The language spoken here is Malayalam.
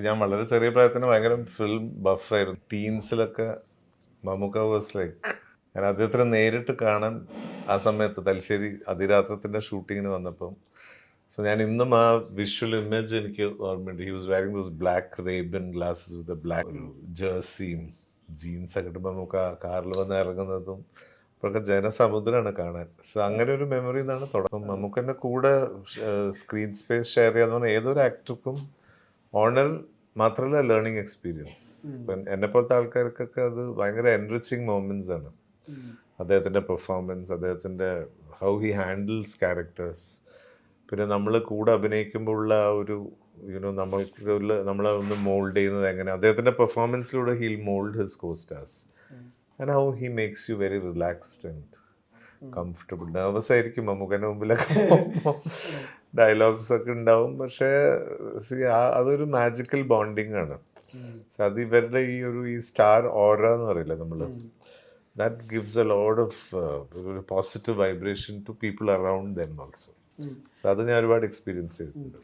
ഞാൻ വളരെ ചെറിയ പ്രായത്തിന് ഭയങ്കര ഫിലിം ബഫായിരുന്നു. ടീൻസിലൊക്കെ മമ്മൂക്ക വാസ് ലൈക്ക്, ഞാൻ അദ്ദേഹത്തിന് നേരിട്ട് കാണാൻ ആ സമയത്ത് തലശ്ശേരി അതിരാത്രത്തിൻ്റെ ഷൂട്ടിങ്ങിന് വന്നപ്പം, സോ ഞാൻ ഇന്നും ആ വിഷ്വൽ ഇമേജ് എനിക്ക് ഓർമ്മയുണ്ട്. He was wearing those black Ray-Ban glasses with black ഒരു ജേഴ്സിയും ജീൻസൊക്കെ ഇട്ട് മമ്മൂക്ക കാറിൽ വന്ന് ഇറങ്ങുന്നതും ഇപ്പൊക്കെ ജനസമുദ്രമാണ് കാണാൻ. സോ അങ്ങനെ ഒരു മെമ്മറി നിന്നാണ് തുടക്കം. മമ്മൂക്കൻ്റെ കൂടെ സ്ക്രീൻ സ്പേസ് ഷെയർ ചെയ്യാന്ന് പറഞ്ഞാൽ ഏതൊരു ആക്ടർക്കും ഓണർ മാത്രമല്ല ലേണിംഗ് എക്സ്പീരിയൻസ്. ഇപ്പം എന്നെ പോലത്തെ ആൾക്കാർക്കൊക്കെ അത് ഭയങ്കര എൻറിച്ചിങ് മൊമെന്റ്സ് ആണ്. അദ്ദേഹത്തിൻ്റെ പെർഫോമൻസ്, അദ്ദേഹത്തിൻ്റെ ഹൗ ഹി ഹാൻഡിൽസ് ക്യാരക്ടേഴ്സ്, പിന്നെ നമ്മൾ കൂടെ അഭിനയിക്കുമ്പോൾ ഉള്ള ആ ഒരു നമ്മളെ ഒന്ന് മോൾഡ് ചെയ്യുന്നത് എങ്ങനെ, അദ്ദേഹത്തിൻ്റെ പെർഫോമൻസിലൂടെ he'll mould his costars and how he makes you very relaxed and comfortable. Nervous ആയിരിക്കും മമ്മൂക്കൻ്റെ മുമ്പിലൊക്കെ ഡയലോഗ്സ് ഒക്കെ ഉണ്ടാവും, പക്ഷേ അതൊരു മാജിക്കൽ ബോണ്ടിങ് ആണ്. അത് ഇവരുടെ ഈ സ്റ്റാർ ഓറ എന്ന് പറയില്ല നമ്മൾ, that gives a load of positive vibration to people around them also. So അത് ഞാൻ ഒരുപാട് എക്സ്പീരിയൻസ് ചെയ്തിട്ടുണ്ട്.